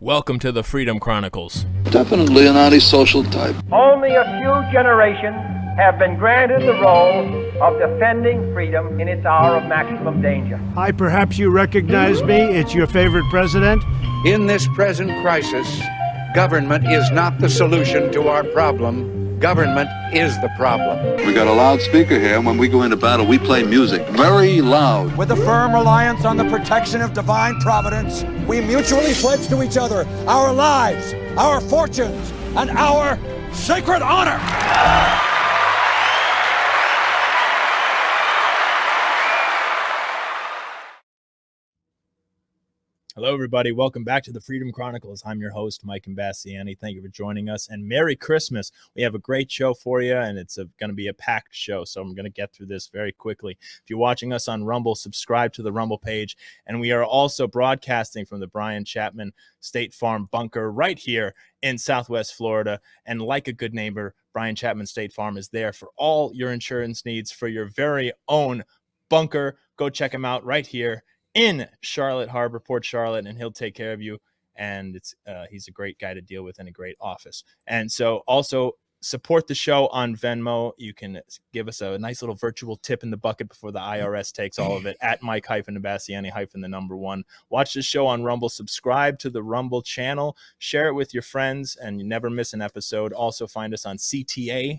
Welcome to the Freedom Chronicles. Definitely an antisocial type. Only a few generations have been granted the role of defending freedom in its hour of maximum danger. Hi, perhaps you recognize me. It's your favorite president. In this present crisis, government is not the solution to our problem. Government is the problem. We got a loudspeaker here, and when we go into battle, we play music very loud. With a firm reliance on the protection of divine providence, we mutually pledge to each other our lives, our fortunes, and our sacred honor. Hello, everybody. Welcome back to the Freedom Chronicles. I'm your host, Mike Imbasciani. Thank you for joining us, and Merry Christmas. We have a great show for you, and it's going to be a packed show, so I'm going to get through this very quickly. If you're watching us on Rumble, subscribe to the Rumble page, and we are also broadcasting from the Brian Chapman State Farm bunker right here in Southwest Florida, and like a good neighbor, Brian Chapman State Farm is there for all your insurance needs for your very own bunker. Go check him out right here in Charlotte Harbor, Port Charlotte, and he'll take care of you. And he's a great guy to deal with in a great office. And so also support the show on Venmo. You can give us a nice little virtual tip in the bucket before the IRS takes all of it at Mike-Imbasciani-1. Watch the show on Rumble. Subscribe to the Rumble channel. Share it with your friends, and you never miss an episode. Also find us on CTVA.tv.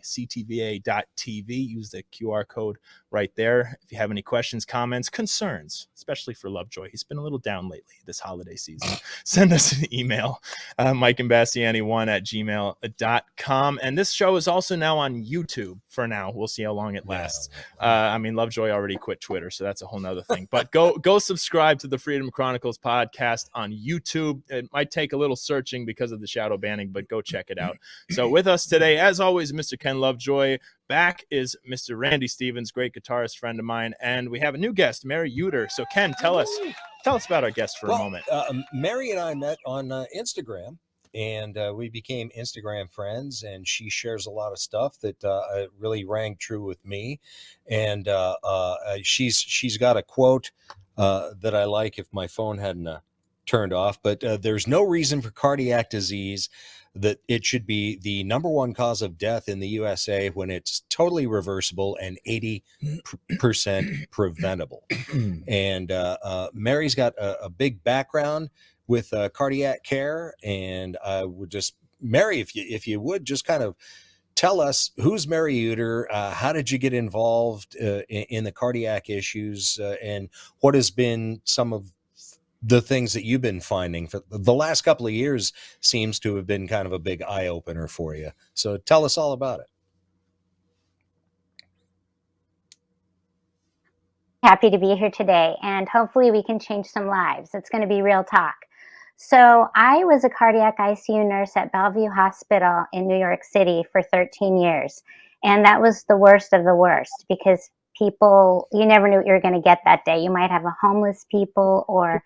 Use the QR code right there. If you have any questions, comments, concerns, especially for Lovejoy. He's been a little down lately this holiday season. Send us an email, MikeImbasciani1@gmail.com. And this show is also now on YouTube for now. We'll see how long it lasts. Lovejoy already quit Twitter, so that's a whole nother thing. But go subscribe to the Freedom Chronicles podcast on YouTube. It might take a little searching because of the shadow banning, but go check it out. So with us today, as always, Mr. Ken Lovejoy. Back is Mr. Randy Stevens, great guitarist friend of mine, and we have a new guest, Mary Yuter. So Ken, tell us about our guest for a moment. Mary and I met on Instagram, and we became Instagram friends, and she shares a lot of stuff that really rang true with me. And she's got a quote that I like if my phone hadn't turned off, but there's no reason for cardiac disease that it should be the number one cause of death in the USA when it's totally reversible and 80% preventable. And Mary's got a big background with cardiac care, and I would just, Mary, if you would just kind of tell us, who's Mary Yuter, how did you get involved in the cardiac issues, and what has been some of the things that you've been finding for the last couple of years seems to have been kind of a big eye opener for you. So tell us all about it. Happy to be here today, and hopefully we can change some lives. It's going to be real talk. So I was a cardiac ICU nurse at Bellevue Hospital in New York City for 13 years. And that was the worst of the worst, because people, you never knew what you were going to get that day. You might have a homeless people, or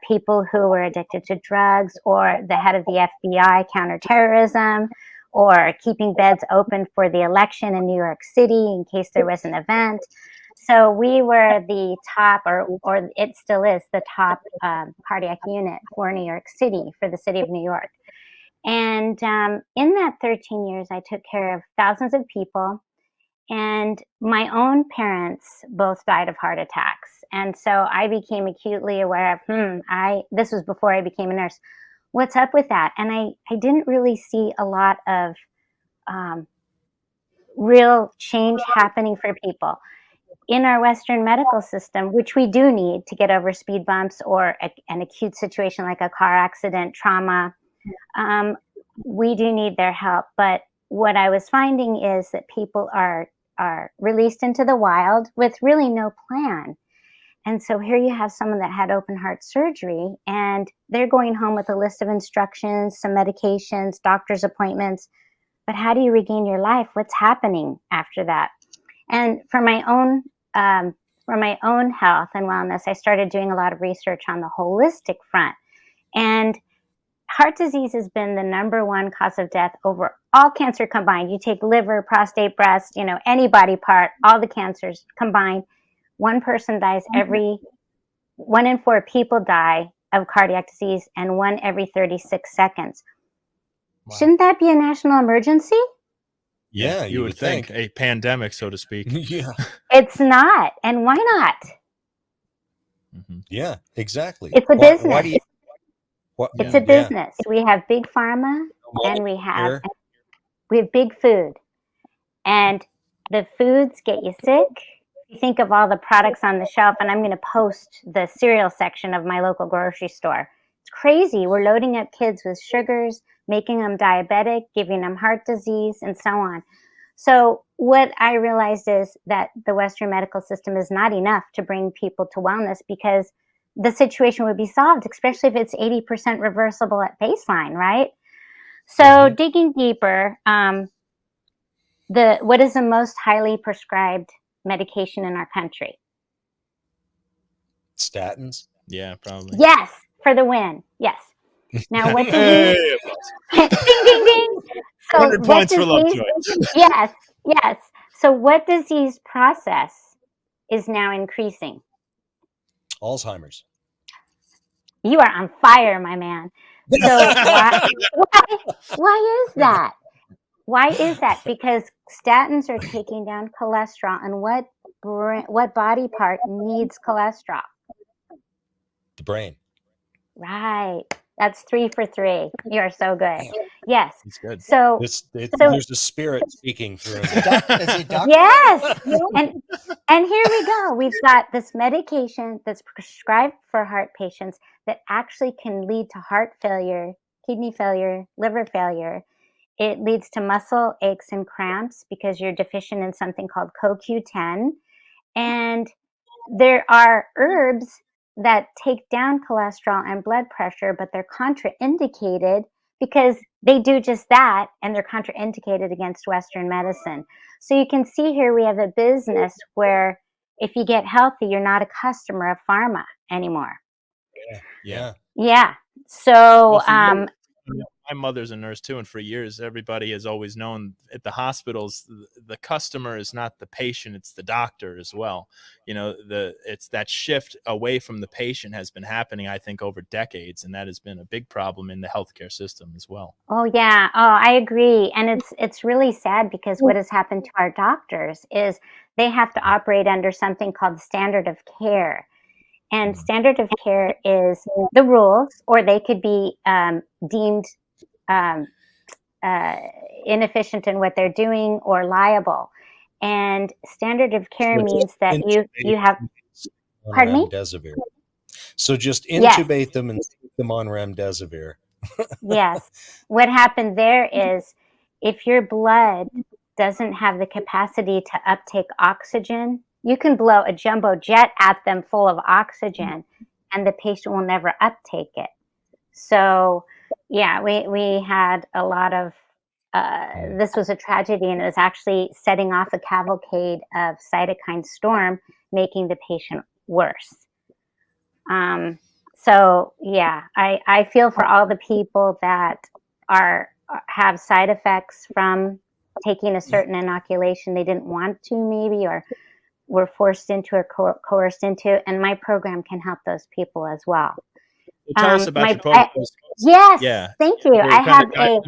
people who were addicted to drugs, or the head of the FBI counterterrorism, or keeping beds open for the election in New York City in case there was an event. So we were the top, or it still is the top cardiac unit for New York City, for the city of New York. And in that 13 years, I took care of thousands of people. And my own parents both died of heart attacks. And so I became acutely aware of, this was before I became a nurse. What's up with that? And I didn't really see a lot of real change happening for people. In our Western medical system, which we do need to get over speed bumps or an acute situation like a car accident, trauma, we do need their help. But what I was finding is that people are released into the wild with really no plan. And so here you have someone that had open heart surgery, and they're going home with a list of instructions, some medications, doctor's appointments. But how do you regain your life? What's happening after that? And for my own health and wellness, I started doing a lot of research on the holistic front. And heart disease has been the number one cause of death over all cancer combined. You take liver, prostate, breast, any body part, all the cancers combined. One person dies 1 in 4 people die of cardiac disease and one every 36 seconds. Wow. Shouldn't that be a national emergency? Yeah, you would think a pandemic, so to speak. Yeah. It's not. And why not? Mhm. Yeah, exactly. It's a Why business. do you, what, It's a yeah. business. We have big pharma and we have big food. And the foods get you sick. You think of all the products on the shelf, and I'm going to post the cereal section of my local grocery store. It's crazy. We're loading up kids with sugars, making them diabetic, giving them heart disease, and so on. So what I realized is that the Western medical system is not enough to bring people to wellness, because the situation would be solved, especially if it's 80% reversible at baseline, right? So digging deeper, what is the most highly prescribed medication in our country? Statins? Yeah, probably. Yes, for the win. Yes. Now, what disease? Ding, ding, ding. So 100 points for Lovejoy. Yes, yes. So what disease process is now increasing? Alzheimer's. You are on fire, my man. So why is that? Why is that? Because statins are taking down cholesterol, and what body part needs cholesterol? The brain. Right. That's 3 for 3. You are so good. Yes. It's good. So There's a spirit speaking through me. yes. And here we go. We've got this medication that's prescribed for heart patients that actually can lead to heart failure, kidney failure, liver failure. It leads to muscle aches and cramps because you're deficient in something called CoQ10. And there are herbs that take down cholesterol and blood pressure, but they're contraindicated because they do just that, and they're contraindicated against Western medicine. So you can see here we have a business where if you get healthy, you're not a customer of pharma anymore. Yeah. Yeah. So, my mother's a nurse too, and for years everybody has always known at the hospitals the customer is not the patient, it's the doctor as well. It's that shift away from the patient has been happening, I think, over decades, and that has been a big problem in the healthcare system as well. oh yeah, I agree, and it's really sad because what has happened to our doctors is they have to operate under something called standard of care. And standard of care is the rules, or they could be deemed inefficient in what they're doing or liable. And standard of care means that you have. Pardon me? Remdesivir. So just Yes. intubate them and stick them on remdesivir. Yes. What happened there is if your blood doesn't have the capacity to uptake oxygen, you can blow a jumbo jet at them full of oxygen and the patient will never uptake it. So, yeah, we had a lot of, this was a tragedy, and it was actually setting off a cavalcade of cytokine storm, making the patient worse. So yeah, I feel for all the people that have side effects from taking a certain inoculation they didn't want to, maybe, or were forced into or coerced into, and my program can help those people as well. Tell us about your program. Yes, yeah. Thank you. I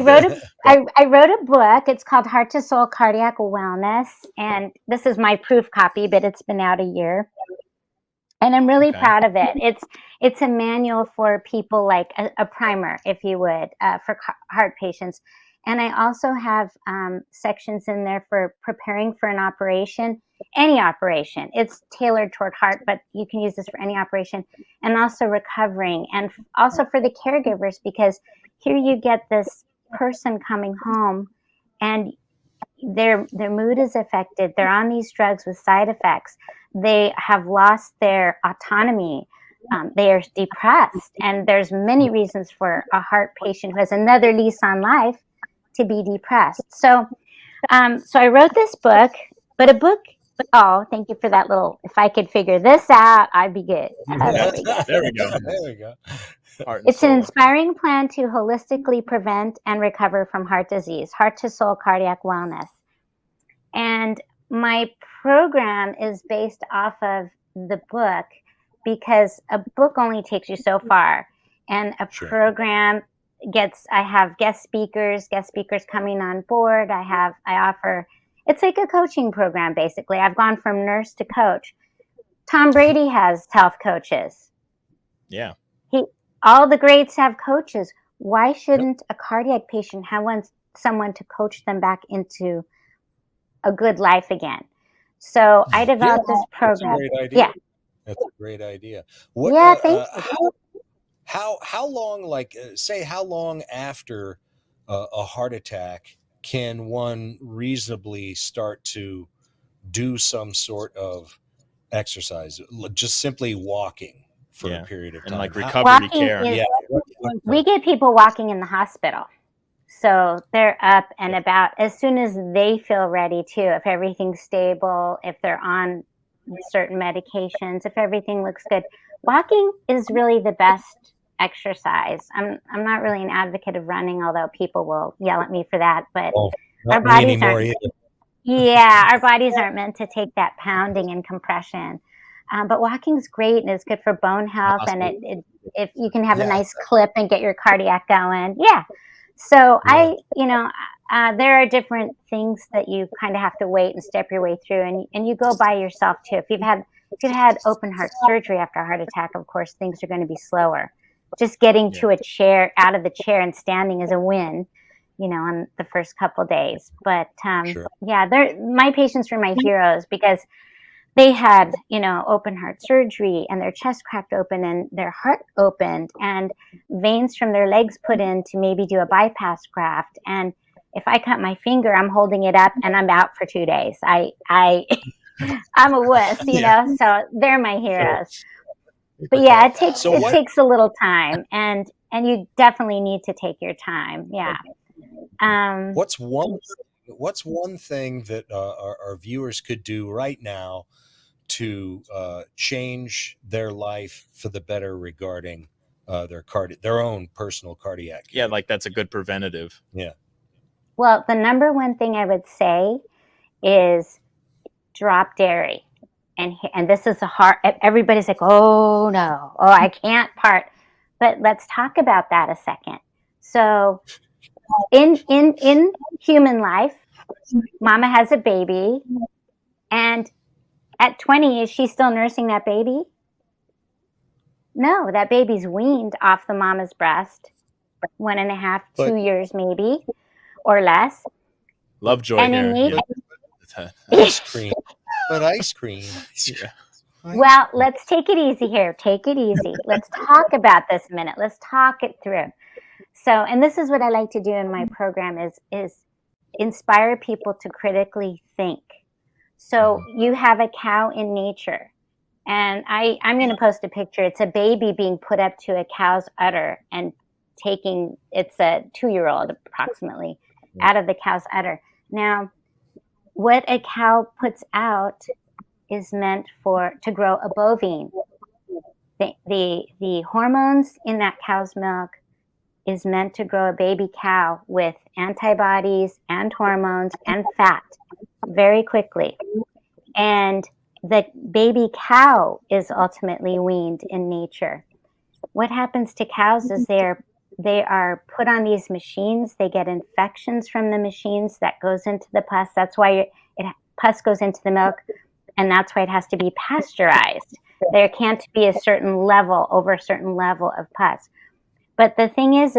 wrote a book. It's called Heart to Soul Cardiac Wellness, and this is my proof copy, but it's been out a year. And I'm really proud of it. It's a manual for people, like a primer, if you would, for heart patients. And I also have sections in there for preparing for an operation, any operation. It's tailored toward heart, but you can use this for any operation. And also recovering, and also for the caregivers, because here you get this person coming home and their mood is affected. They're on these drugs with side effects. They have lost their autonomy. They are depressed, and there's many reasons for a heart patient who has another lease on life to be depressed. So I wrote this book, but a book. Oh, thank you for that little. If I could figure this out, I'd be good. There we go. There we go. It's an inspiring plan to holistically prevent and recover from heart disease, heart to soul cardiac wellness. And my program is based off of the book, because a book only takes you so far, and a program I have guest speakers coming on board. I offer, it's like a coaching program, basically. I've gone from nurse to coach. Tom Brady has health coaches. Yeah. All the greats have coaches. Why shouldn't a cardiac patient have someone to coach them back into a good life again? So I developed this program. That's a great idea. That's a great idea. What? Thank you. How long? Like, say, how long after a heart attack can one reasonably start to do some sort of exercise? Just simply walking for a period of time, and like recovery care. We get people walking in the hospital. So they're up and about as soon as they feel ready too. If everything's stable, if they're on certain medications, if everything looks good. Walking is really the best exercise. I'm not really an advocate of running, although people will yell at me for that. But our bodies aren't. Yeah, our bodies aren't meant to take that pounding and compression. But walking's great, and it's good for bone health. And if you can have a nice clip and get your cardiac going, So there are different things that you kind of have to wait and step your way through, and you go by yourself too. If you've had open heart surgery after a heart attack, of course things are going to be slower. Just getting to a chair, out of the chair and standing is a win, on the first couple days. But my patients were my heroes because they had, open heart surgery and their chest cracked open and their heart opened and veins from their legs put in to maybe do a bypass graft. And if I cut my finger, I'm holding it up and I'm out for 2 days. I'm a wuss, so they're my heroes. But it takes a little time, and you definitely need to take your time. Yeah. What's one thing that our viewers could do right now to change their life for the better regarding their own personal cardiac care? Yeah, like that's a good preventative. Yeah. Well, the number one thing I would say is drop dairy. And this is everybody's like, oh no, I can't part. But let's talk about that a second. So in human life, mama has a baby, and at 20, is she still nursing that baby? No, that baby's weaned off the mama's breast, 1.5, 2 years maybe, or less. Lovejoy and here. Ice cream. But ice cream. Yeah. Well, let's take it easy here. Take it easy. Let's talk about this a minute. Let's talk it through. So, and this is what I like to do in my program is inspire people to critically think. So you have a cow in nature, and I'm going to post a picture. It's a baby being put up to a cow's udder and it's a 2-year-old approximately out of the cow's udder. Now, what a cow puts out is meant to grow a bovine. The hormones in that cow's milk is meant to grow a baby cow with antibodies and hormones and fat very quickly. And the baby cow is ultimately weaned in nature. What happens to cows is they are put on these machines. They get infections from the machines that goes into the pus. That's why pus goes into the milk, and that's why it has to be pasteurized. There can't be over a certain level of pus. But the thing is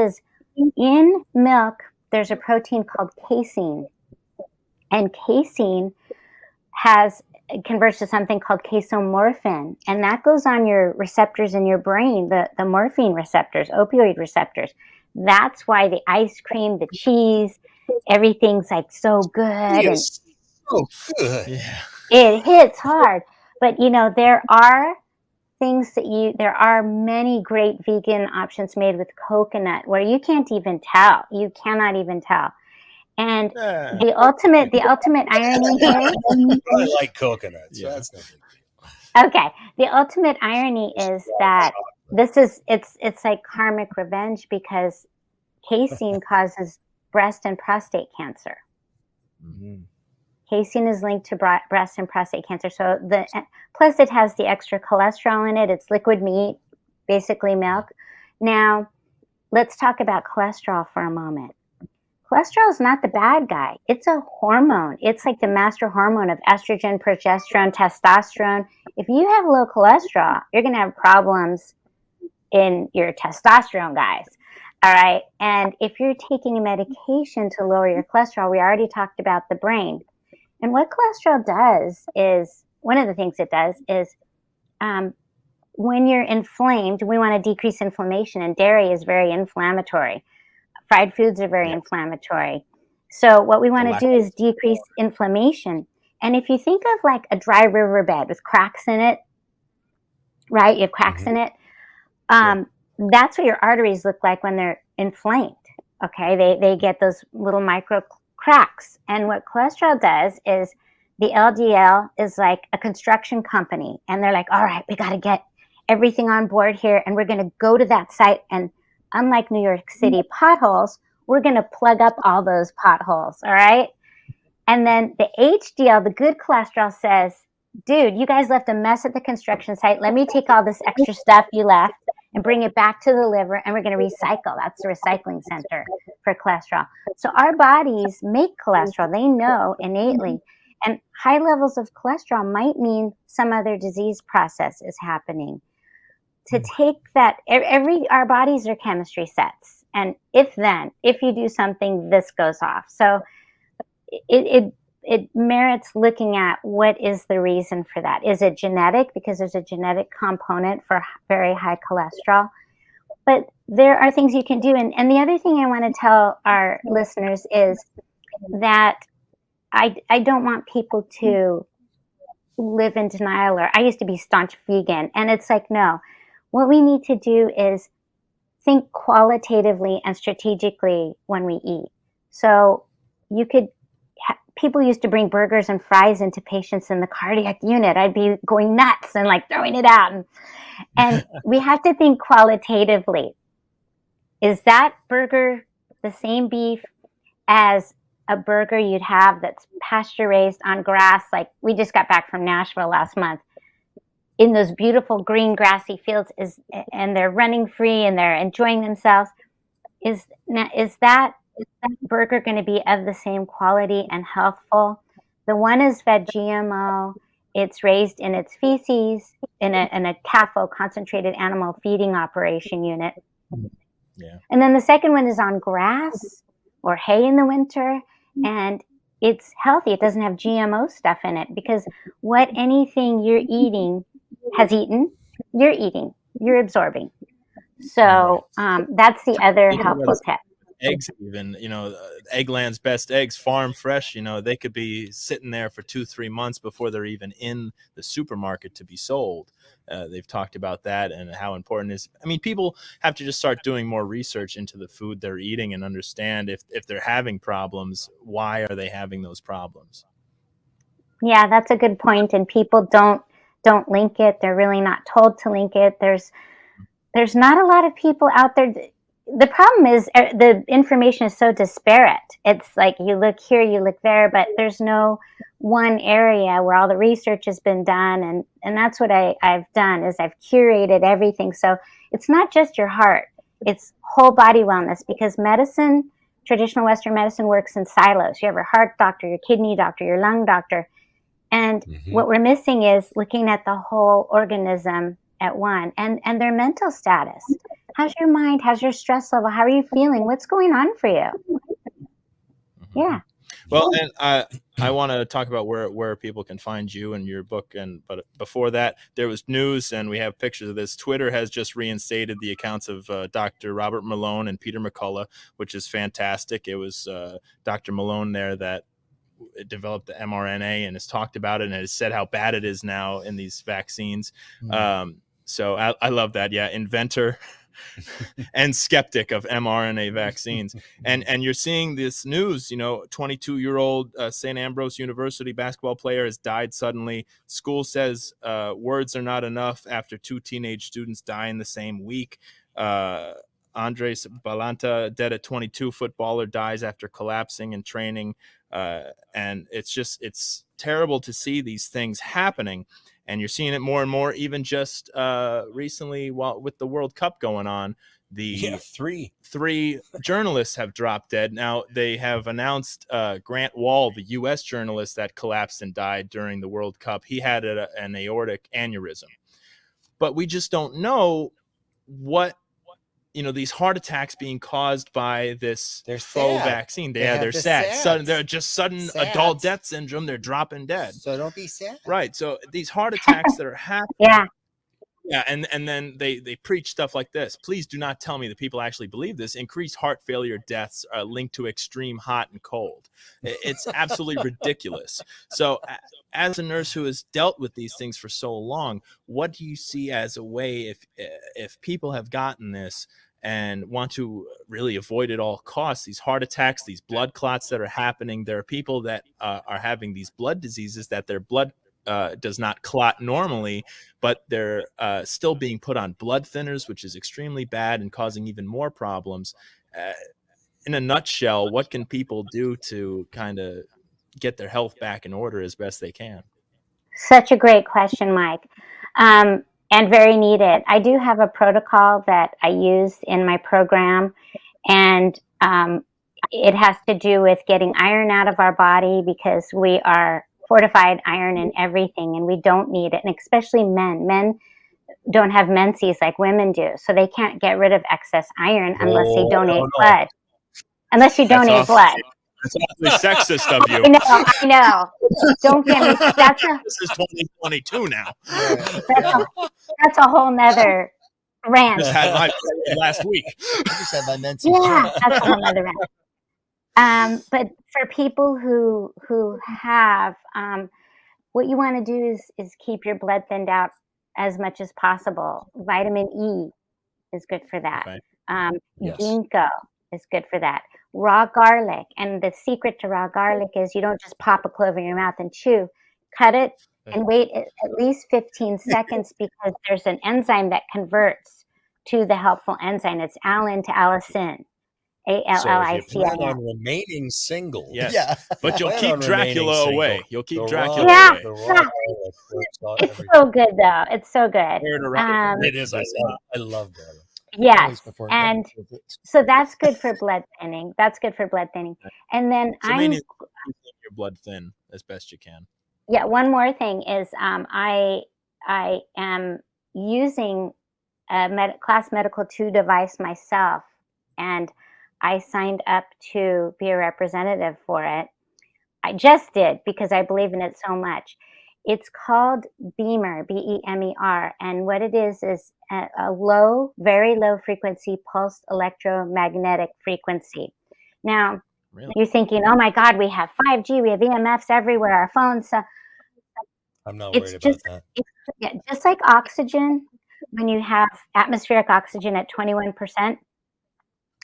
in milk, there's a protein called casein. And casein converts to something called casomorphin. And that goes on your receptors in your brain, the morphine receptors, opioid receptors. That's why the ice cream, the cheese, everything's like so good. Yes. So good. Yeah. It hits hard. But, there are there are many great vegan options made with coconut where you can't even tell. You cannot even tell. And the ultimate irony here. I like coconuts. Yeah. That's no big deal. Okay. The ultimate irony is that it's like karmic revenge because casein causes breast and prostate cancer. Mm-hmm. casein is linked to breast and prostate cancer. So plus it has the extra cholesterol in it. It's liquid meat, basically milk. Now, let's talk about cholesterol for a moment. Cholesterol is not the bad guy. It's a hormone. It's like the master hormone of estrogen, progesterone, testosterone. If you have low cholesterol, you're going to have problems in your testosterone, guys. All right. And if you're taking a medication to lower your cholesterol, we already talked about the brain. And what cholesterol does is, one of the things it does is, when you're inflamed, we want to decrease inflammation, and dairy is very inflammatory. Fried foods are very inflammatory. So what we want to do is decrease inflammation. And if you think of like a dry riverbed with cracks in it, right? You have cracks in it. That's what your arteries look like when they're inflamed. Okay, they get those little micro cracks. And what cholesterol does is, the LDL is like a construction company, and they're like, all right, we got to get everything on board here, and we're going to go to that site, and unlike New York City potholes, we're going to plug up all those potholes. All right. And then the HDL, the good cholesterol, says, dude, you guys left a mess at the construction site. Let me take all this extra stuff you left and bring it back to the liver, and we're going to recycle. That's the recycling center for cholesterol. So our bodies make cholesterol. They know innately. And high levels of cholesterol might mean some other disease process is happening. To take that, our bodies are chemistry sets. And if you do something, this goes off. So it merits looking at what is the reason for that. Is it genetic? Because there's a genetic component for very high cholesterol. But there are things you can do. And the other thing I want to tell our listeners is that I don't want people to live in denial, or I used to be staunch vegan. And it's like, no, what we need to do is think qualitatively and strategically when we eat. So you could, people used to bring burgers and fries into patients in the cardiac unit. I'd be going nuts and like throwing it out. And we have to think qualitatively. Is that burger the same beef as a burger you'd have that's pasture raised on grass? Like, we just got back from Nashville last month, in those beautiful green grassy fields, and they're running free and they're enjoying themselves. Is that burger going to be of the same quality and healthful? The one is fed GMO. It's raised in its feces in a CAFO, concentrated animal feeding operation unit. Yeah. And then the second one is on grass or hay in the winter, and it's healthy. It doesn't have GMO stuff in it, because what anything you're eating has eaten, you're absorbing. So that's the other helpful tip. Eggs, even, Eggland's best eggs, farm fresh, they could be sitting there for 2-3 months before they're even in the supermarket to be sold. They've talked about that and how important it is. I mean, people have to just start doing more research into the food they're eating and understand if they're having problems, why are they having those problems? Yeah, that's a good point. And people don't link it. They're really not told to link it. There's not a lot of people out there. The problem is the information is so disparate. It's like you look here, you look there, but there's no one area where all the research has been done. And that's what I've done, is I've curated everything. So it's not just your heart, it's whole body wellness, because medicine, traditional Western medicine, works in silos. You have your heart doctor, your kidney doctor, your lung doctor. And what we're missing is looking at the whole organism at one, and their mental status. How's your mind? How's your stress level? How are you feeling? What's going on for you? Yeah. Well, and I want to talk about where people can find you and your book. But before that, there was news, and we have pictures of this. Twitter has just reinstated the accounts of Dr. Robert Malone and Peter McCullough, which is fantastic. It was Dr. Malone there that developed the mRNA and has talked about it and has said how bad it is now in these vaccines. So I love that. Yeah. Inventor and skeptic of mRNA vaccines. And you're seeing this news, 22-year-old St. Ambrose University basketball player has died suddenly. School says words are not enough after 2 teenage students die in the same week. Andres Balanta, dead at 22, footballer, dies after collapsing in training. And it's terrible to see these things happening. And you're seeing it more and more, even just recently with the World Cup going on. Three journalists have dropped dead. Now, they have announced Grant Wall, the U.S. journalist that collapsed and died during the World Cup. He had an aortic aneurysm. But we just don't know what, these heart attacks being caused by this faux vaccine. They're sad. They're just sudden adult death syndrome. They're dropping dead. So don't be sad. Right. So these heart attacks that are happening. Yeah. Yeah, and then they preach stuff like this. Please do not tell me that people actually believe this. Increased heart failure deaths are linked to extreme hot and cold. It's absolutely ridiculous. So as a nurse who has dealt with these things for so long, what do you see as a way, if people have gotten this and want to really avoid at all costs, these heart attacks, these blood clots that are happening? There are people that are having these blood diseases that their blood does not clot normally, but they're still being put on blood thinners, which is extremely bad and causing even more problems. In a nutshell, what can people do to kind of get their health back in order as best they can? Such a great question, Mike, and very needed. I do have a protocol that I use in my program, and it has to do with getting iron out of our body, because we are fortified iron in everything, and we don't need it. And especially men don't have menses like women do, so they can't get rid of excess iron unless they donate blood. Unless you donate blood. That's awfully sexist of you. I know. Don't get me. This is 2022 now. That's a whole nother rant. I just had my last week. I just had my menses. Yeah, that's a whole nother rant. But for people who have, what you want to do is keep your blood thinned out as much as possible. Vitamin E is good for that. Okay. Ginkgo is good for that. Raw garlic, and the secret to raw garlic is you don't just pop a clove in your mouth and chew. Cut it and wait at least 15 seconds, because there's an enzyme that converts to the helpful enzyme. It's allicin to allicin. ALLICIN. So if you plan on remaining single, but you'll keep Dracula away. You'll keep Dracula away. It's so good, though. It's so good. It is. I love garlic. Yes, and so that's good for blood thinning. And then keep your blood thin as best you can. Yeah. One more thing is, I am using a Class Medical 2 device myself, and I signed up to be a representative for it. I just did, because I believe in it so much. It's called Beamer, BEMER, and what it is a low, very low frequency pulsed electromagnetic frequency. Now, You're thinking, oh my God, we have 5G, we have EMFs everywhere, our phones. I'm not worried about that. Just like oxygen, when you have atmospheric oxygen at 21%,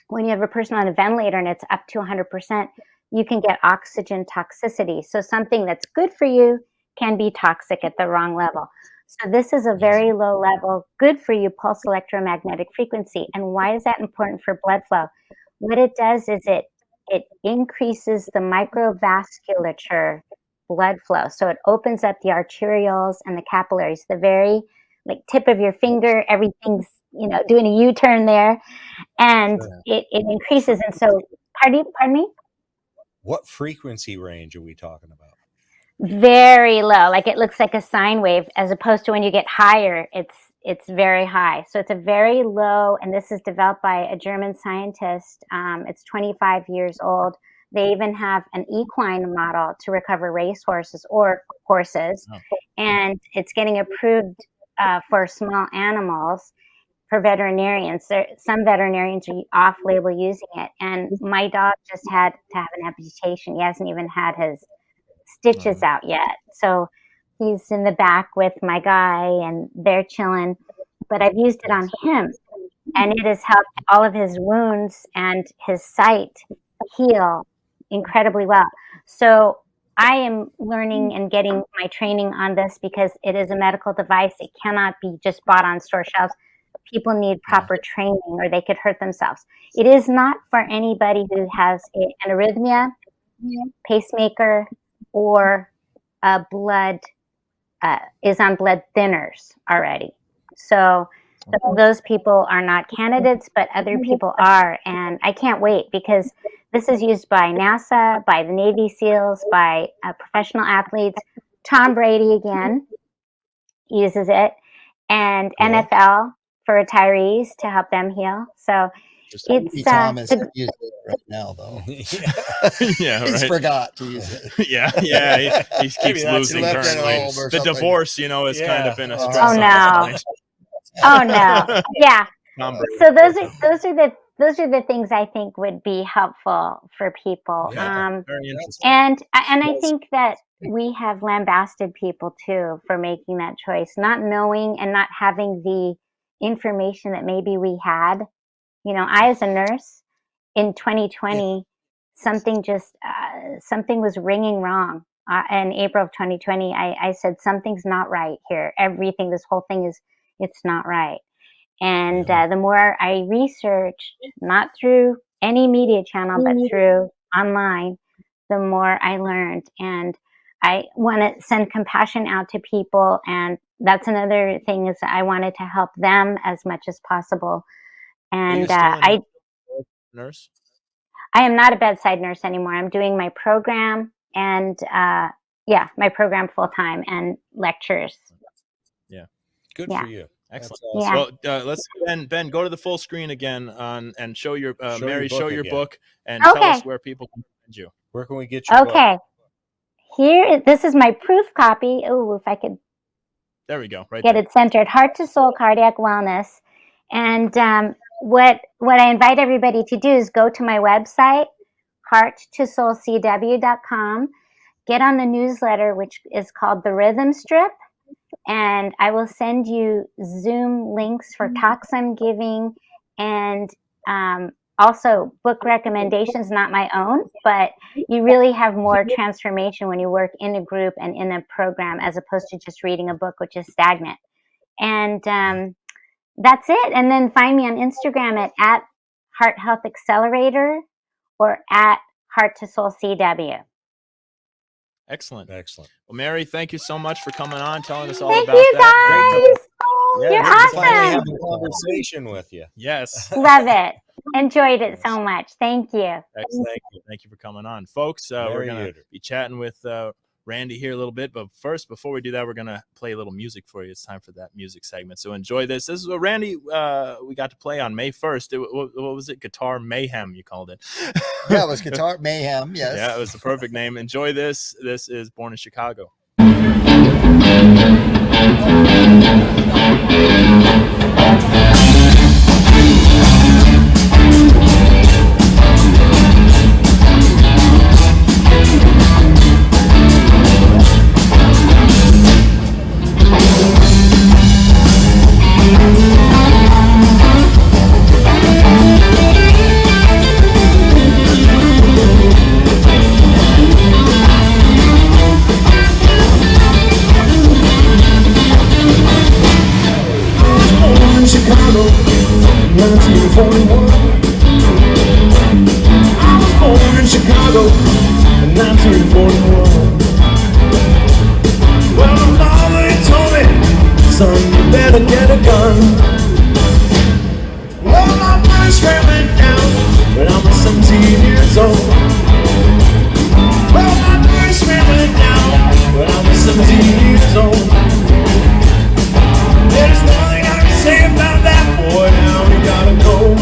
when you have a person on a ventilator and it's up to 100%, you can get oxygen toxicity. So something that's good for you can be toxic at the wrong level. So this is a very low level, good for you pulse electromagnetic frequency. And why is that important for blood flow? What it does is it increases the microvasculature blood flow. So it opens up the arterioles and the capillaries, the very tip of your finger, everything's, doing a U-turn there, and it increases. And so, pardon me? What frequency range are we talking about? Very low, it looks like a sine wave, as opposed to when you get higher, it's very high. So it's a very low, and this is developed by a German scientist. It's 25 years old. They even have an equine model to recover racehorses or horses, and it's getting approved for small animals for veterinarians. Some veterinarians are off-label using it, and my dog just had to have an amputation. He hasn't even had his stitches out yet. So he's in the back with my guy, and they're chilling. But I've used it on him, and it has helped all of his wounds and his sight heal incredibly well. So I am learning and getting my training on this because it is a medical device. It cannot be just bought on store shelves. people need proper training or they could hurt themselves. It is not for anybody who has an arrhythmia, pacemaker, or blood is on blood thinners already. So those people are not candidates, but other people are. And I can't wait because this is used by NASA, by the Navy SEALs, by professional athletes. Tom Brady again uses it, and NFL for retirees to help them heal. So it's Thomas uses it right now, though. Yeah, He's right. forgot to use it. Yeah. He keeps losing currently. The divorce, has kind of been a stress. Oh no. Oh no. Yeah. So those are the things I think would be helpful for people. Very interesting. And I think that we have lambasted people too for making that choice, not knowing and not having the information that maybe we had. I, as a nurse in 2020, something was ringing wrong. In April of 2020, I said, something's not right here. This whole thing it's not right. And the more I researched, not through any media channel, but through online, the more I learned. And I want to send compassion out to people. And that's another thing, is I wanted to help them as much as possible. And nurse? I am not a bedside nurse anymore. I'm doing my program and my program full time and lectures. Yeah. Good for you. Excellent. Awesome. Well, let's Ben go to the full screen again and show your Mary, show your book and Okay. tell us where people can find you. Where can we get your book? Okay. This is my proof copy. Oh, if I could There we go. Right get there. it centered. Heart to Soul Cardiac Wellness. And what I invite everybody to do is go to my website, hearttosoulcw.com, get on the newsletter, which is called The Rhythm Strip, and I will send you Zoom links for talks I'm giving, and also book recommendations, not my own, but you really have more transformation when you work in a group and in a program as opposed to just reading a book, which is stagnant. And that's it. And then find me on Instagram at Heart Health Accelerator or at Heart to Soul CW. Excellent. Excellent. Well, Mary, thank you so much for coming on, telling us all Thank about you that. guys. Yeah, You're Finally have awesome. a conversation with you. Yes. Love it. Enjoyed it so much. Thank you. Thank you for coming on, folks. We're gonna be chatting with Randy here a little bit, but first, before we do that, we're gonna play a little music for you. It's time for that music segment, so enjoy this. This is what Randy we got to play on May 1st. What was it? Guitar Mayhem, you called it. Yeah, it was Guitar Mayhem. Yes. Yeah, it was the perfect name. Enjoy this. This is Born in Chicago. Chicago, 1941. I was born in Chicago in 1941. Well, my mother told me, son, you better get a gun. Well, my first friend went down when I was 17 years old. Well, my first friend went down when I was 17 years old. There's nothing I can say about that boy, now we gotta go.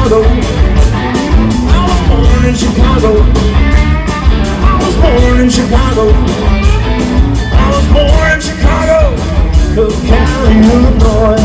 Chicago. I was born in Chicago. I was born in Chicago. I was born in Chicago, Cook County, Illinois.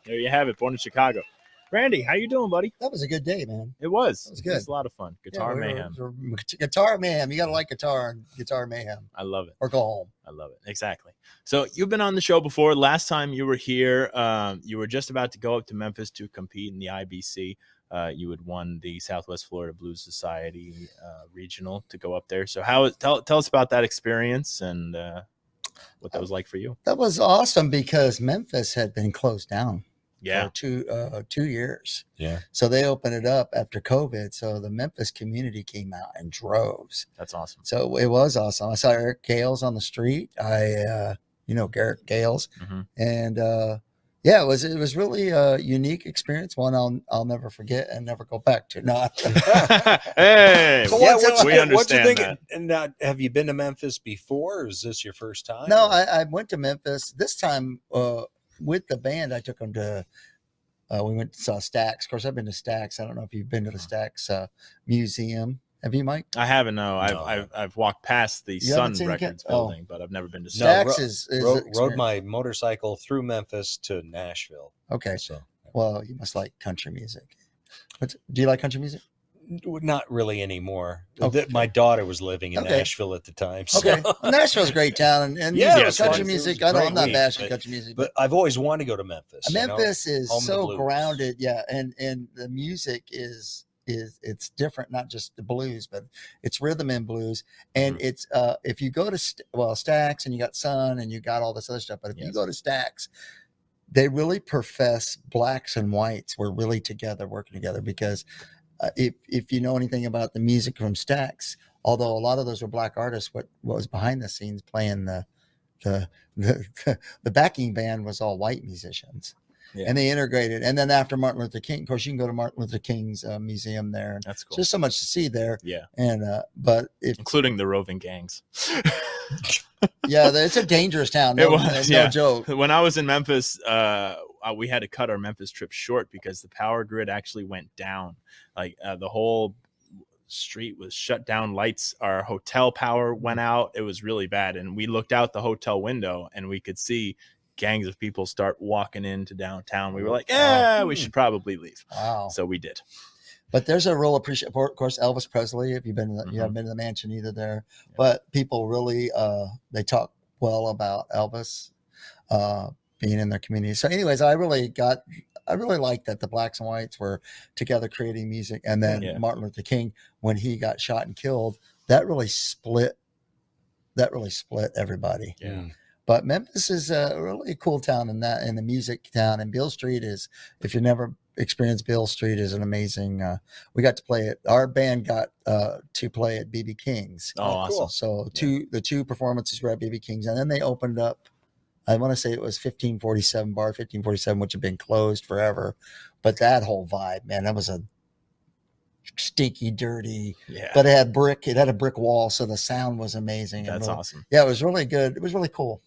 There you have it, born in Chicago. Randy, how you doing, buddy? That was a good day, man. It was. It was good. It was a lot of fun. Guitar mayhem. Guitar mayhem. You got to like guitar and guitar mayhem. I love it. Or go home. I love it. Exactly. So you've been on the show before. Last time you were here, you were just about to go up to Memphis to compete in the IBC. You had won the Southwest Florida Blues Society regional to go up there. So tell us about that experience and what that was like for you. That was awesome because Memphis had been closed down. Yeah. For 2 years. Yeah. So they opened it up after COVID. So the Memphis community came out in droves. That's awesome. So it was awesome. I saw Eric Gales on the street. Garrett Gales. Mm-hmm. And yeah, it was really a unique experience. One I'll never forget and never go back to. No. Hey, so we understand that. And have you been to Memphis before, or is this your first time? No, I went to Memphis this time. With the band, I took them to, we went to saw Stax. Of course, I've been to Stax. I don't know if you've been to the Stax museum. Have you, Mike? I haven't, no. I've walked past the Sun Records building, but I've never been to Stax. Rode my motorcycle through Memphis to Nashville. Okay. So, well, you must like country music. Do you like country music? Not really anymore. Okay. My daughter was living in Nashville at the time. So. Okay. Well, Nashville's a great town. And country music, I'm not bashing country music. But I've always wanted to go to Memphis. Memphis is so grounded. Yeah. And the music is it's different, not just the blues, but it's rhythm and blues. And it's if you go to Stax and you got Sun and you got all this other stuff, but if you go to Stax, they really profess blacks and whites were really together, working together, because if you know anything about the music from Stax, although a lot of those were black artists, what was behind the scenes playing the backing band was all white musicians. Yeah. And they integrated. And then after Martin Luther King, of course, you can go to Martin Luther King's museum there. That's cool. Just so much to see there. Yeah. And including the roving gangs. Yeah, it's a dangerous town. No joke. When I was in Memphis, we had to cut our Memphis trip short because the power grid actually went down. Like the whole street was shut down. Lights, our hotel power went out. It was really bad. And we looked out the hotel window and we could see gangs of people start walking into downtown. We were like, we should probably leave. Wow. So we did. But there's a real appreciation. Of course, Elvis Presley. If you've been, you haven't been to the mansion either there, but people really, they talk well about Elvis being in their community. So, anyways, I really liked that the Blacks and Whites were together creating music, and then Martin Luther King, when he got shot and killed, that really split everybody. Yeah. But Memphis is a really cool town in the music town, and Beale Street is, if you never experienced Beale Street, is an amazing. We got to play it. Our band got to play at BB King's. Oh, awesome! Cool. So the two performances were at BB King's, and then they opened up. I want to say it was 1547 Bar 1547, which had been closed forever. But that whole vibe, man, that was a stinky, dirty. Yeah. But it had brick. It had a brick wall, so the sound was amazing. That's really, awesome. Yeah, it was really good. It was really cool.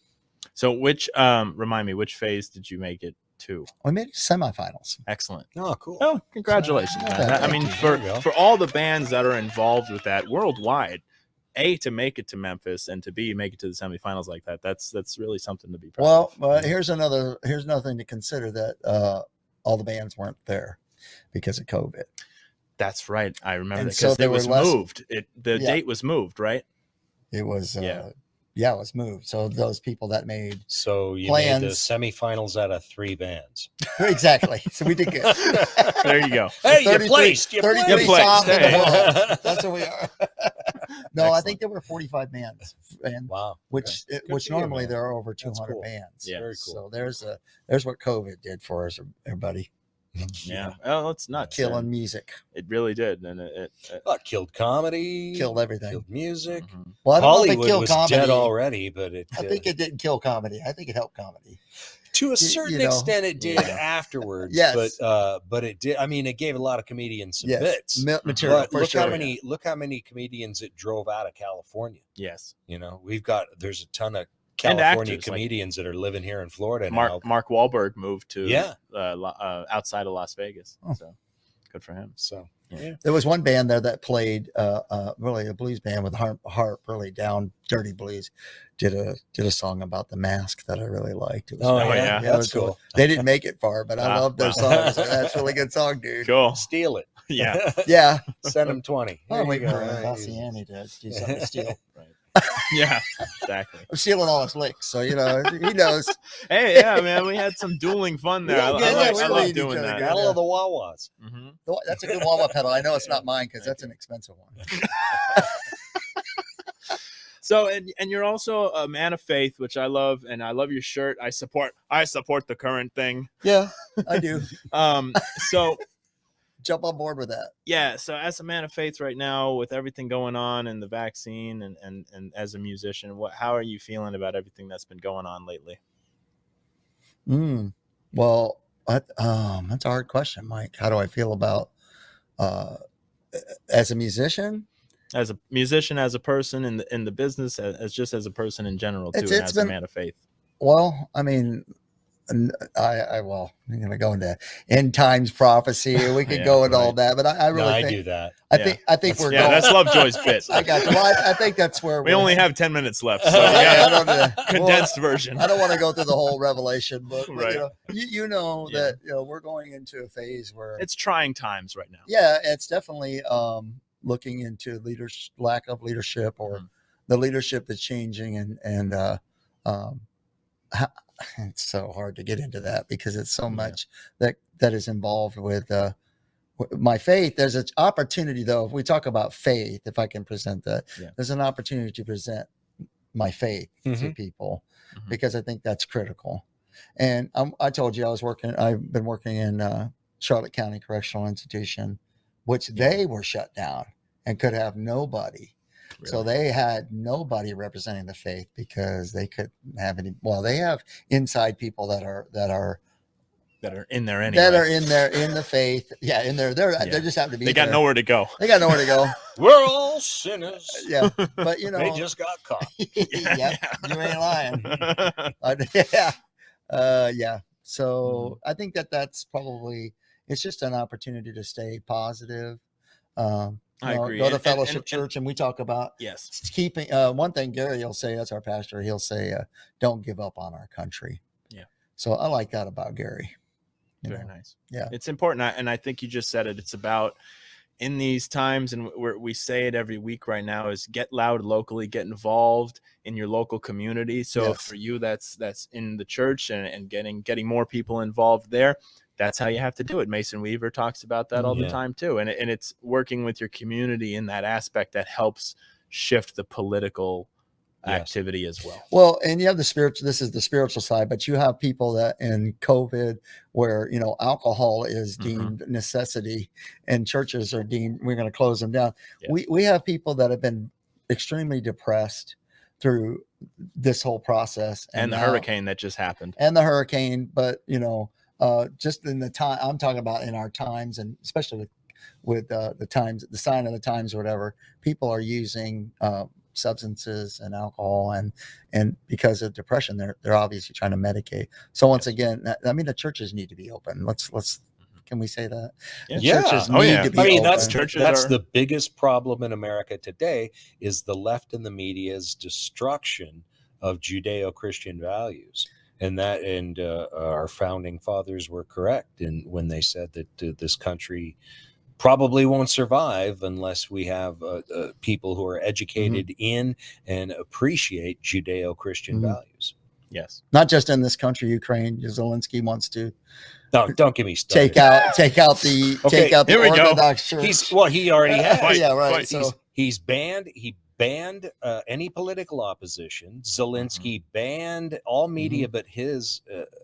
So remind me, which phase did you make it to? We made it semifinals. Excellent. Oh, cool. Oh, congratulations. Yeah, I mean, for all the bands that are involved with that worldwide, A, to make it to Memphis, and to B, make it to the semifinals like that, that's really something to be proud of. Well, here's another thing to consider, that all the bands weren't there because of COVID. That's right. I remember that, so because it was moved. The date was moved, right? It was it was moved. So those people that made So you plans, made the semifinals out of 3 bands. Exactly. So we did good. There you go. Hey, you placed. 33 placed. top in the Hey. world. That's what we are. No, Excellent. I think there were 45 bands, and Wow. which Good normally man. there are over That's 200 cool. bands. Yeah. Very cool. So there's what COVID did for us, everybody. Yeah. Oh, it's nuts. Killing music, It really did. And it Killed comedy. killed everything. Killed music. Well, I don't know if it Hollywood killed was comedy. dead already, but it. I think it didn't kill comedy. I think it helped comedy. To a certain extent, it did afterwards. Yes. but it did. I mean, it gave a lot of comedians some Yes. bits. Material, But for look how sure. many comedians it drove out of California. yes. You know, there's a ton of And California actors, like comedians that are living here in Florida now. Mark Wahlberg moved to Yeah. outside of Las Vegas. Oh. So good for him. So There was one band there that played really a blues band with harp, really down dirty blues. Did a song about the mask that I really liked. It was yeah. it That's was cool. They didn't make it far, but I love their Wow. song. So that's a really good song, dude. Cool. Steal it. Yeah. Yeah. Send them 20. I'm There you waiting go. for Right. Imbasciani to do something to steal. Yeah. Exactly. I'm stealing all his licks, so he knows. Hey, yeah, man, we had some dueling fun there. Yeah, I yeah, like- we I really love each doing other that. good. Battle of the Wawas. Mm-hmm. That's a good wah-wah pedal. I know it's not mine because that's an expensive one. So, and you're also a man of faith, which I love, and I love your shirt. I support the current thing. Yeah, I do. So Jump on board with that. yeah, so as a man of faith right now, with everything going on and the vaccine, and as a musician, how are you feeling about everything that's been going on lately? Well, that's a hard question, Mike. How do I feel about as a musician? As a musician, as a person in the business, as just as a person in general too, and as a man of faith. Well, I mean, I'm going to go into end times prophecy. We could go into all that, but I really think, do that. I think we're going. That's Lovejoy's bit. I got you. Well, I think that's where we only have 10 minutes left. So I yeah, don't, condensed version. I don't want to go through the whole Revelation book, but Right. you know that we're going into a phase where It's trying times right now. yeah, it's definitely looking into lack of leadership or the leadership that's changing, and it's so hard to get into that because it's so much that is involved with my faith. There's an opportunity, though, if we talk about faith, if I can present that, there's an opportunity to present my faith to people because I think that's critical. And I told you I've been working in Charlotte County Correctional Institution, which they were shut down and could have nobody. Really? So they had nobody representing the faith because they couldn't have any. Well, they have inside people that are in there anyway. That are in the faith. Yeah, in there. They just happen to be. They got nowhere to go. They got nowhere to go. We're all sinners. Yeah, but they just got caught. Yep, you ain't lying. Yeah. So I think that's probably, it's just an opportunity to stay positive. I agree. Go to Fellowship Church, and we talk about keeping. One thing Gary will say, as our pastor, he'll say, "Don't give up on our country." Yeah. So I like that about Gary. Very nice. Yeah, it's important, and I think you just said it. It's about, in these times, and we say it every week right now, is get loud locally, get involved in your local community. So for you, that's in the church and getting more people involved there. That's how you have to do it. Mason Weaver talks about that all the time too. And it's working with your community in that aspect that helps shift the political activity as well. Well, and you have this is the spiritual side, but you have people that in COVID where, alcohol is deemed necessity and churches are deemed, we're going to close them down. Yes. We have people that have been extremely depressed through this whole process. And the hurricane that just happened. But, just in the time, I'm talking about in our times, and especially with the times, the sign of the times or whatever, people are using substances and alcohol, and because of depression, they're obviously trying to medicate. So once again, the churches need to be open. Can we say that? Churches need to be open. That's the biggest problem in America today, is the left and the media's destruction of Judeo-Christian values. And our founding fathers were correct when they said that this country probably won't survive unless we have people who are educated in and appreciate Judeo-Christian values. Yes, not just in this country, Ukraine. Zelensky wants to. No, don't get me started. Take out the Orthodox Church. He already has. Yeah, right. So he's banned. He banned any political opposition. Zelensky banned all media but his,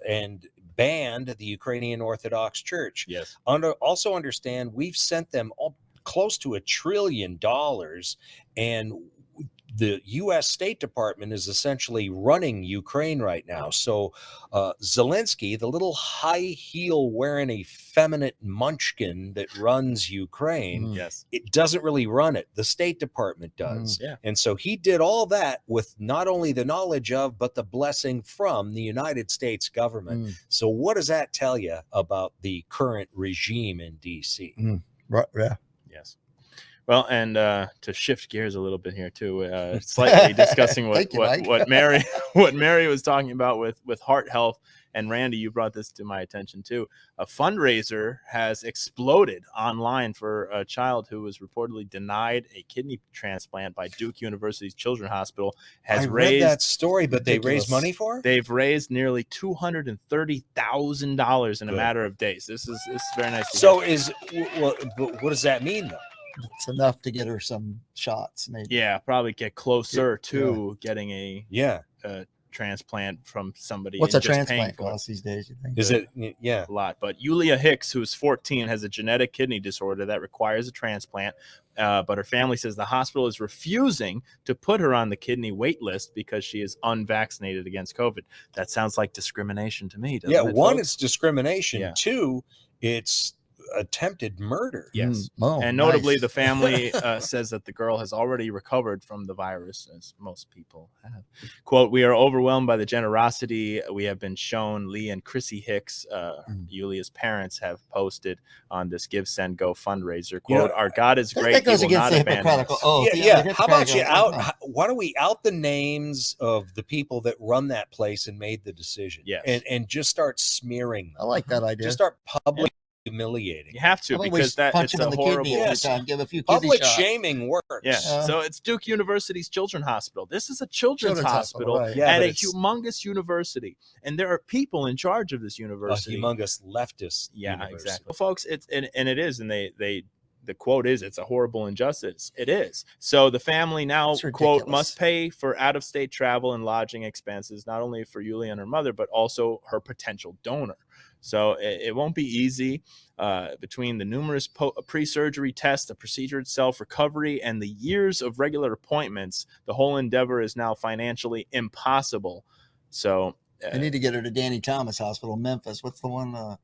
and banned the Ukrainian Orthodox Church. Yes. Also understand, we've sent them close to $1 trillion, and the U.S. State Department is essentially running Ukraine right now. So Zelensky, the little high heel wearing effeminate munchkin that runs Ukraine, it doesn't really run it. The State Department does. And so he did all that with not only the knowledge of, but the blessing from the United States government. So what does that tell you about the current regime in D.C.? Right. Yeah. Yes. Well, and to shift gears a little bit here too, slightly discussing what Mary was talking about with heart health, and Randy, you brought this to my attention too. A fundraiser has exploded online for a child who was reportedly denied a kidney transplant by Duke University's Children's Hospital. I read that story, but they raised money for it? They've raised nearly $230,000 in a matter of days. This is very nice. So what does that mean though? It's enough to get her some shots, maybe. Yeah, probably get closer to getting a transplant from somebody. What's a transplant cost these days, you think? Is it? Yeah, a lot. But Yulia Hicks, who's 14, has a genetic kidney disorder that requires a transplant. But her family says the hospital is refusing to put her on the kidney wait list because she is unvaccinated against COVID. That sounds like discrimination to me. Yeah, one, it's discrimination. Yeah. Two, it's attempted murder. Yes. And notably, the family says that the girl has already recovered from the virus, as most people have. Quote, "We are overwhelmed by the generosity we have been shown." Lee and Chrissy Hicks, Yulia's parents, have posted on this Give, Send, Go fundraiser. Quote, "Our God is great. That goes against the hypocritical oath. How about you why don't we out the names of the people that run that place and made the decision? Yes. And just start smearing them. I like that idea. Just start public humiliating. You have to, because it's a horrible. Give a few public shaming works. Yeah. So it's Duke University's Children's Hospital. This is a children's hospital right. at a humongous university, and there are people in charge of this university. A humongous leftist. Yeah, university. exactly. Well, folks, it is, and the quote is, "It's a horrible injustice." It is. So the family now, quote, "must pay for out-of-state travel and lodging expenses, not only for Yulia and her mother, but also her potential donor." So it won't be easy between the numerous pre-surgery tests, the procedure itself, recovery, and the years of regular appointments. The whole endeavor is now financially impossible. So I need to get her to Danny Thomas Hospital in Memphis. What's the one?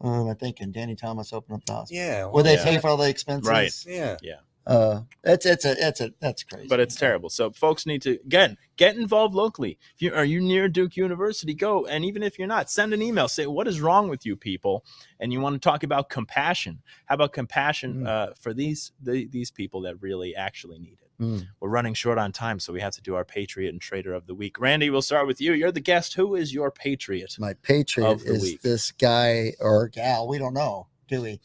I'm thinking Danny Thomas opened up the hospital. Yeah. Where they pay for all the expenses. Right. Yeah. Yeah. That's crazy. But it's terrible. So folks need to get involved locally. If are you near Duke University, go. And even if you're not, send an email. Say, what is wrong with you people? And you want to talk about compassion. How about compassion for these people that really actually need it? We're running short on time, so we have to do our Patriot and Traitor of the Week. Randy, we'll start with you. You're the guest. Who is your Patriot? My Patriot is week? This guy or gal. We don't know, do we?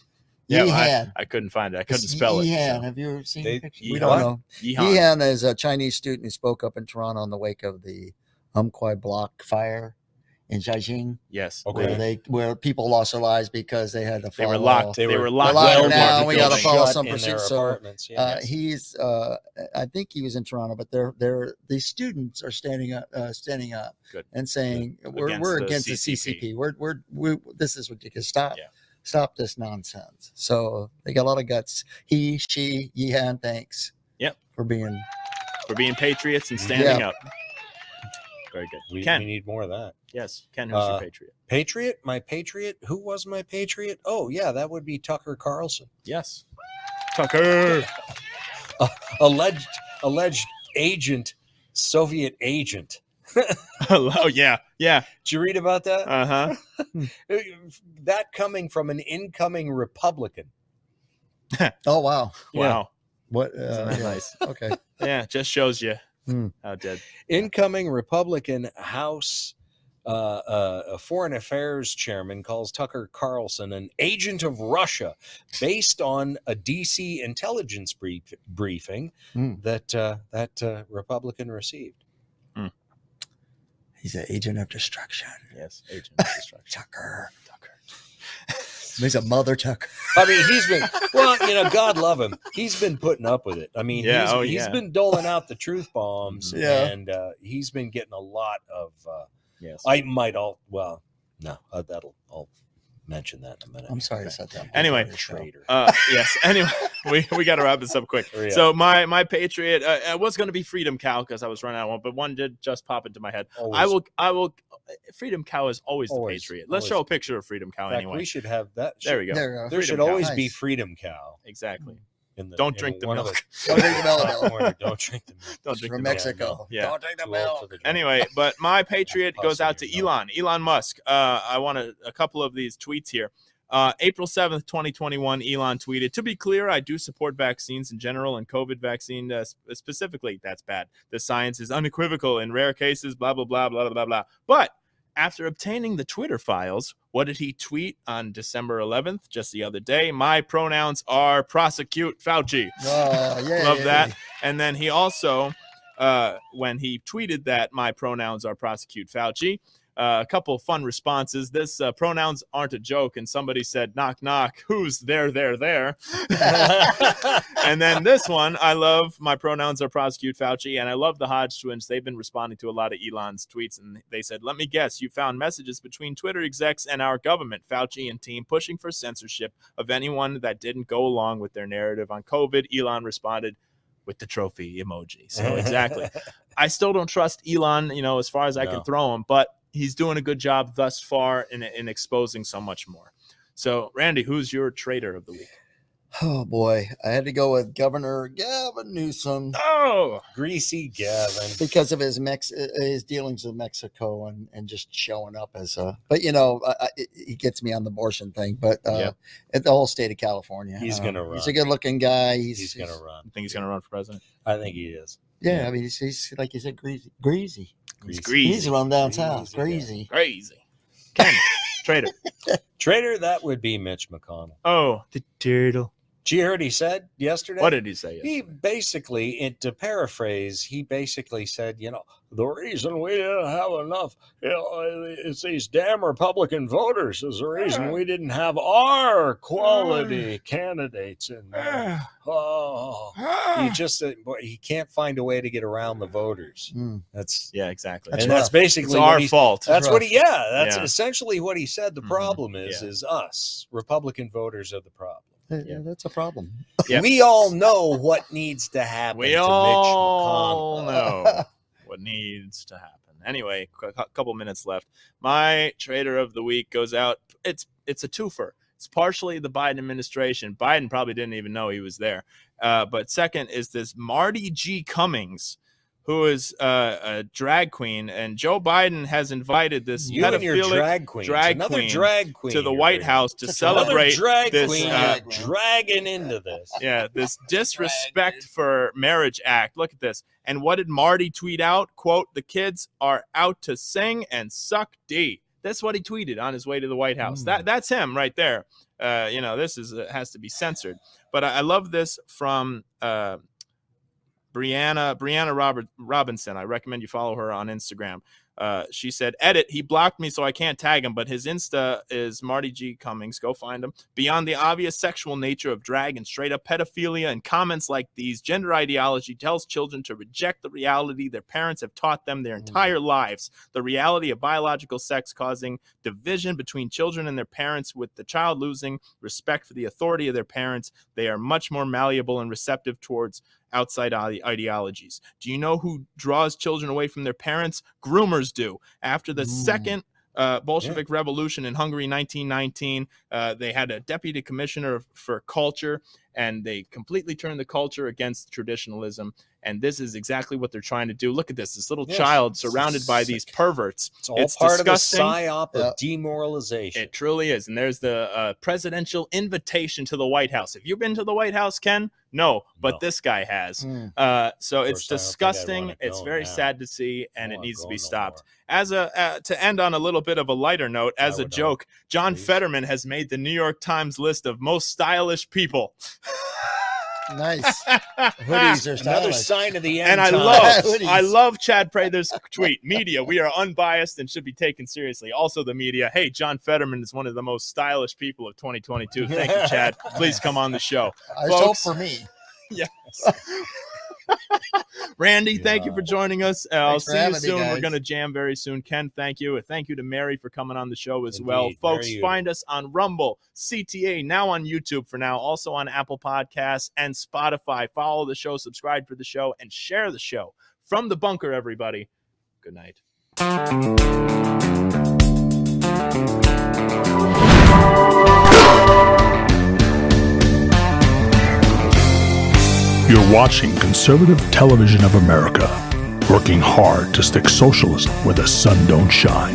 Yeah, I couldn't find it. I couldn't spell it. Yihan. So. Have you ever seen the picture? Yihan? We don't know. Yihan. Yihan is a Chinese student who spoke up in Toronto in the wake of the Umpqua block fire in Jiaxing. Yes. Where people lost their lives because they had to follow. They were locked. They were locked down. We got to follow some procedures. So Yes. I think he was in Toronto, but the students are standing up and saying we're against the CCP. We're this is ridiculous. Stop this nonsense. So they got a lot of guts. He, she, Yihan, thanks. Yep. For being patriots and standing up. Very good. Ken. We need more of that. Yes. Ken, who's your Patriot? Patriot? My Patriot? Who was my Patriot? Oh, yeah, that would be Tucker Carlson. Yes. Tucker. Alleged agent, Soviet agent. Oh, yeah. Yeah. Did you read about that? Uh-huh. That coming from an incoming Republican. Oh, wow. Wow. What? Isn't that nice? Okay. Yeah, just shows you how dead. Incoming Republican House Foreign Affairs chairman calls Tucker Carlson an agent of Russia based on a DC intelligence briefing that Republican received. He's an agent of destruction. Yes, agent of destruction. Tucker. He's a mother Tucker. I mean, he's been, God love him. He's been putting up with it. I mean, he's been doling out the truth bombs, and he's been getting a lot of, I'll mention that in a minute. I'm sorry to set that. Anyway, traitor. Yes. Anyway, we got to wrap this up quick. So my Patriot was going to be Freedom Cow because I was running out of one, but one did just pop into my head. Always. I will. Freedom Cow is always the Patriot. Let's show a picture of Freedom Cow anyway. We should have that. There we go. There should always be Freedom Cow. Exactly. Don't drink the milk. Don't drink the milk. Don't drink the milk. Don't drink from the Mexico. Yeah. Don't drink the milk. Anyway, but my Patriot goes out to Elon Musk. I want a couple of these tweets here. April 7th, 2021, Elon tweeted, "To be clear, I do support vaccines in general and COVID vaccine specifically. That's bad. The science is unequivocal in rare cases, blah, blah, blah, blah, blah, blah. But after obtaining the Twitter files, what did he tweet on December 11th, just the other day? My pronouns are prosecute Fauci." Love that. And then he also, when he tweeted that my pronouns are prosecute Fauci, a couple of fun responses. This pronouns aren't a joke, and somebody said, "Knock, knock. Who's there?" And then this one, I love my pronouns are prosecute Fauci, and I love the Hodge twins. They've been responding to a lot of Elon's tweets, and they said, "Let me guess, you found messages between Twitter execs and our government, Fauci and team, pushing for censorship of anyone that didn't go along with their narrative on COVID." Elon responded with the trophy emoji. So exactly. I still don't trust Elon, as far as I can throw him, but he's doing a good job thus far in exposing so much more. So, Randy, who's your traitor of the week? Oh, boy. I had to go with Governor Gavin Newsom. Oh, greasy Gavin. Because of his dealings with Mexico and just showing up as a... But, he gets me on the abortion thing. But at the whole state of California. He's going to run. He's a good-looking guy. He's going to run. You think he's going to run for president? I think he is. Yeah, I mean, he's like you said, greasy. He's greasy. He's around down south. Crazy. Ken, traitor. Traitor, that would be Mitch McConnell. Oh, the turtle. Did you hear what he said yesterday? What did he say yesterday? He basically, to paraphrase, he basically said, the reason we didn't have enough, it's these damn Republican voters is the reason we didn't have our quality candidates in there. He can't find a way to get around the voters. That's exactly. That's basically it's our fault. That's what that's essentially what he said. The problem is us Republican voters are the problem. Yeah, that's a problem. Yep. We all know what needs to happen. We to all Mitch McConnell. know what needs to happen. Anyway, a couple minutes left. My traitor of the week goes out. It's a twofer. It's partially the Biden administration. Biden probably didn't even know he was there. But second is this Marty G. Cummings, who is a drag queen, and Joe Biden has invited this pedophilic drag queen to the White House to celebrate this dragging into this. Yeah, this disrespect for marriage act. Look at this. And what did Marty tweet out? Quote, "The kids are out to sing and suck D." That's what he tweeted on his way to the White House. That's him right there. This has to be censored. But I love this from Brianna Robinson. I recommend you follow her on Instagram. She said, edit, he blocked me so I can't tag him, but his Insta is Marty G. Cummings. Go find him. Beyond the obvious sexual nature of drag and straight up pedophilia and comments like these, gender ideology tells children to reject the reality their parents have taught them their entire lives. The reality of biological sex causing division between children and their parents, with the child losing respect for the authority of their parents. They are much more malleable and receptive towards outside ideologies. Do you know who draws children away from their parents? Groomers do. After the second Bolshevik Revolution in Hungary, 1919, they had a deputy commissioner for culture, and they completely turned the culture against traditionalism. And this is exactly what they're trying to do. Look at this little child surrounded by these perverts. It's all part disgusting. Of the psyop of demoralization. It truly is. And there's the presidential invitation to the White House. Have you been to the White House, Ken? No, but this guy has. So it's disgusting. It's very sad to see, and it needs to be stopped. As to end on a little bit of a lighter note, as a joke, John Fetterman has made the New York Times list of most stylish people. Nice. Hoodies are stylish. Another sign of the end. And I love Chad Prather's tweet. Media, we are unbiased and should be taken seriously. Also the media. Hey, John Fetterman is one of the most stylish people of 2022. Thank you, Chad. Please come on the show. I hope for me. Yes. Randy, thank you for joining us. I'll see you soon. We're going to jam very soon. Ken, thank you. Thank you to Mary for coming on the show as well. Folks, find us on Rumble, CTA, now on YouTube for now, also on Apple Podcasts and Spotify. Follow the show, subscribe for the show, and share the show. From the bunker, everybody. Good night. You're watching Conservative Television of America, working hard to stick socialism where the sun don't shine.